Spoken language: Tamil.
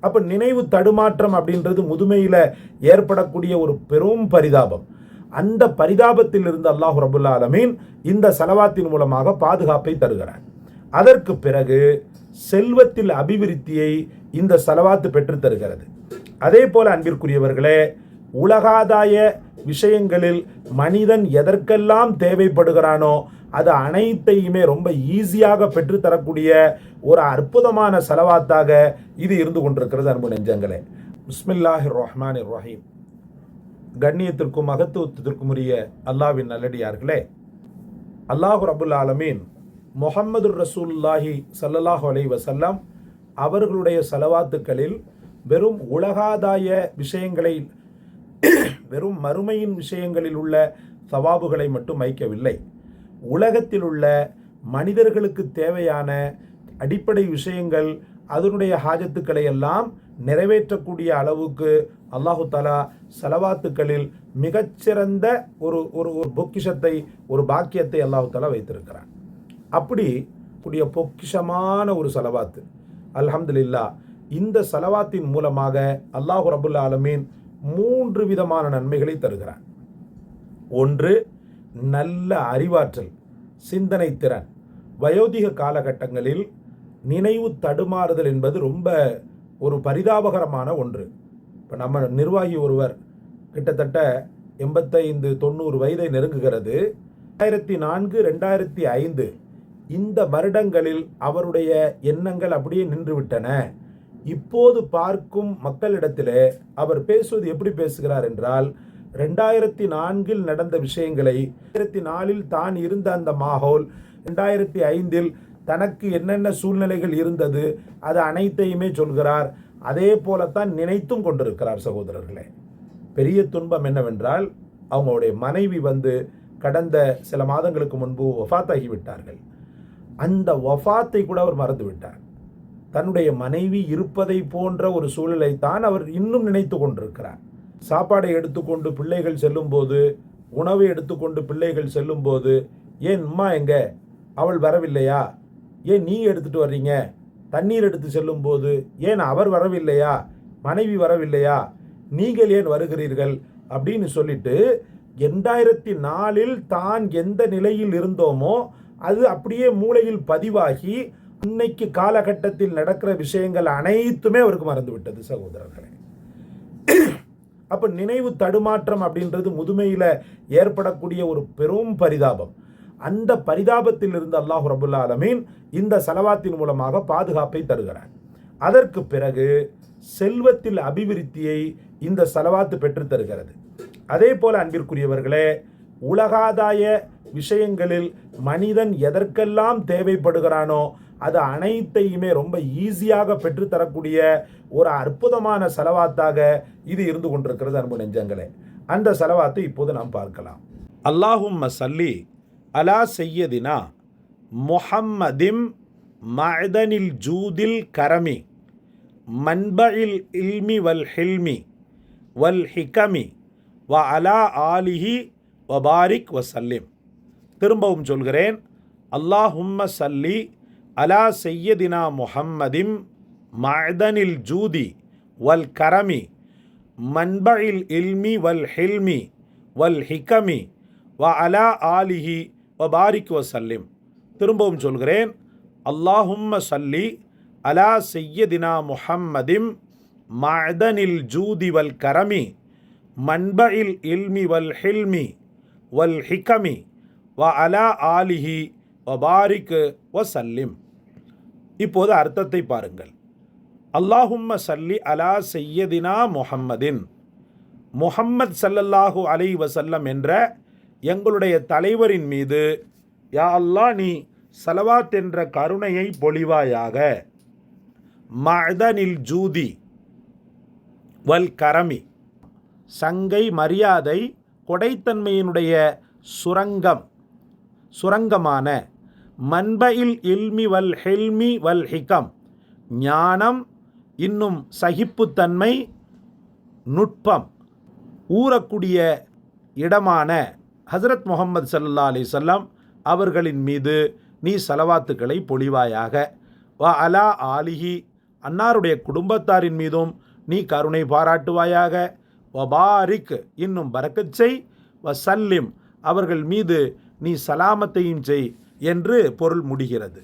அப்போ நினைவு தடுமாற்றம் அப்படின்றது முதுமையில் ஏற்படக்கூடிய ஒரு பெரும் பரிதாபம். அந்த பரிதாபத்தில் இருந்து அல்லாஹ் ரபுல் ஆலமீன் இந்த சலவாத்தின் மூலமாக பாதுகாப்பை தருகிறார். அதற்கு பிறகு செல்வத்தில் அபிவிருத்தியை இந்த சலவாத்து பெற்று தருகிறது. அதே போல அன்பிற்குரியவர்களே, உலகாதாய விஷயங்களில் மனிதன் எதற்கெல்லாம் தேவைப்படுகிறானோ அது அனைத்தையுமே ரொம்ப ஈஸியாக பெற்றுத்தரக்கூடிய ஒரு அற்புதமான சலவாத்தாக இது இருந்து கொண்டிருக்கிறது. அன்பு நெஞ்சங்களே, பிஸ்மில்லாஹிர் ரஹ்மானிர் ரஹீம். கண்ணியத்திற்கும் மகத்துவத்திற்கும் உரிய அல்லாஹ்வின் நல்லடியார்களே, அல்லாஹு ரபுல் ஆலமீன் முஹம்மது ரசூலுல்லாஹி ஸல்லல்லாஹு அலைஹி வஸல்லம் அவர்களுடைய சலவாத்துக்களில் வெறும் உலகாதாய விஷயங்களை, வெறும் மறுமையின் விஷயங்களில் உள்ள சவாபுகளை மட்டும் வைக்கவில்லை. உலகத்தில் உள்ள மனிதர்களுக்கு தேவையான அடிப்படை விஷயங்கள், அதனுடைய ஹாஜத்துக்களை எல்லாம் நிறைவேற்றக்கூடிய அளவுக்கு அல்லாஹு தஆலா சலவாத்துக்களில் மிகச்சிறந்த ஒரு ஒரு பொக்கிஷத்தை, ஒரு பாக்கியத்தை அல்லாஹு தஆலா வைத்திருக்கிறான். அப்படி கூடிய பொக்கிஷமான ஒரு சலவாத்து அல்ஹம்துலில்லாஹ். இந்த சலவாத்தின் மூலமாக அல்லாஹு ரபுல் ஆலமீன் 3 விதமான நன்மைகளை தருகிறான். ஒன்று, நல்ல அறிவாற்றல், சிந்தனை திறன். வயோதிக காலகட்டங்களில் நினைவு தடுமாறுதல் என்பது ரொம்ப ஒரு பரிதாபகரமான ஒன்று. இப்போ நம்ம நிர்வாகி ஒருவர் கிட்டத்தட்ட 85-90 வயதை நெருங்குகிறது. 2004, 2005 இந்த வருடங்களில் அவருடைய எண்ணங்கள் அப்படியே நின்றுவிட்டன. இப்போது பார்க்கும் மக்களிடத்தில் அவர் பேசுவது எப்படி பேசுகிறார் என்றால், 2004 நடந்த விஷயங்களை, 2004 தான் இருந்த அந்த மாஹோல், 2005 தனக்கு என்னென்ன சூழ்நிலைகள் இருந்தது அது அனைத்தையுமே சொல்கிறார். அதே போலத்தான் நினைத்தும் கொண்டிருக்கிறார். சகோதரர்களே, பெரிய துன்பம் என்னவென்றால், அவங்களுடைய மனைவி கடந்த சில மாதங்களுக்கு முன்பு வஃபாத்தாகிவிட்டார்கள். அந்த வஃபாத்தை கூட அவர் மறந்து விட்டார். தன்னுடைய மனைவி இருப்பதை போன்ற ஒரு சூழலை தான் அவர் இன்னும் நினைத்து கொண்டிருக்கிறார். சாப்பாடை எடுத்துக்கொண்டு பிள்ளைகள் செல்லும்போது, உணவை எடுத்துக்கொண்டு பிள்ளைகள் செல்லும்போது, ஏன் அம்மா எங்க, அவள் வரவில்லையா, ஏன் நீ எடுத்துட்டு வர்றீங்க, தண்ணீர் எடுத்து செல்லும்போது ஏன் அவர் வரவில்லையா, மனைவி வரவில்லையா, நீங்கள் ஏன் வருகிறீர்கள் அப்படின்னு சொல்லிட்டு 2004 தான் எந்த நிலையில் இருந்தோமோ அது அப்படியே மூளையில் பதிவாகி இன்னைக்கு காலகட்டத்தில் நடக்கிற விஷயங்கள் அனைத்துமே அவருக்கு மறந்து விட்டது. சகோதரர்களே, அப்ப நினைவு தடுமாற்றம் அப்படின்றது முதுமையில் ஏற்படக்கூடிய ஒரு பெரும் பரிதாபம். அந்த பரிதாபத்தில் இருந்து அல்லாஹ் ரபுல் ஆலமீன் இந்த சலவாத்தின் மூலமாக பாதுகாப்பை தருகிறார். அதற்கு பிறகு செல்வத்தில் அபிவிருத்தியை இந்த சலவாத்து பெற்று தருகிறது. அதே போல அன்பிற்குரியவர்களே, உலகாதாய விஷயங்களில் மனிதன் எதற்கெல்லாம் தேவைப்படுகிறானோ அது அனைத்தையுமே ரொம்ப ஈஸியாக பெற்றுத்தரக்கூடிய ஒரு அற்புதமான சலவாத்தாக இது இருந்து கொண்டிருக்கிறது. அன்பு நெஞ்சங்களே, அந்த சலவாத்தை இப்போது நாம் பார்க்கலாம். அல்லாஹும்ம ஸல்லி அலா சையதினா முஹம்மதிம் மஅதனில் ஜூதில் கரமி மன்பஇல் இல்மி வல் ஹில்மி வல் ஹிகமி வ அலா ஆலிஹி வபாரிக் வசல்லிம். திரும்பவும் சொல்கிறேன். அல்லாஹும்ம ஸல்லி அலா சையதினா முஹம்மதிம் மஅதனில் ஜூதி வல் கரமி மன்பஇல் இல்மி வல் ஹில்மி வல் ஹிகமி வ அலா ஆலிஹி வபாரிக் வசல்லிம். திரும்பவும் சொல்கிறேன். அல்லாஹும்ம ஸல்லி அலா சையதினா முஹம்மதிம் மஅதனில் ஜூதி வல் கரமி மன்பஇல் இல்மி வல் ஹில்மி வல் ஹிகமி வ அலா ஆலிஹி வபாரிக் வசல்லிம். இப்போது அர்த்தத்தை பாருங்கள். அல்லாஹும்ம ஸல்லி அலா சையதினா முஹம்மதின், முஹம்மத் ஸல்லல்லாஹு அலைஹி வஸல்லம் என்ற எங்களுடைய தலைவரின் மீது யா அல்லாஹ் நீ ஸலவாத் என்ற கருணையை பொழிவாயாக. மஅதனில் ஜூதி வல் கரமி, சங்கை, மரியாதை, கொடைத்தன்மையினுடைய சுரங்கமான மன்பஇல் இல்மி வல் ஹில்மி வல் ஹிகம், ஞானம் இன்னும் சகிப்புத்தன்மை, நுட்பம் ஊறக்கூடிய இடமான ஹஸரத் முஹம்மது ஸல்லல்லாஹு அலைஹி வஸல்லம் அவர்களின் மீது நீ ஸலவாத்துக்களை பொழிவாயாக. வ அலா ஆலிஹி, அன்னாருடைய குடும்பத்தாரின் மீதும் நீ கருணை பாராட்டுவாயாக. வபாரிக் இன்னும் பரக்கச் செய். வசல்லிம் அவர்கள் மீது நீ சலாமத்தையும் செய் என்று பொருள் முடிகிறது.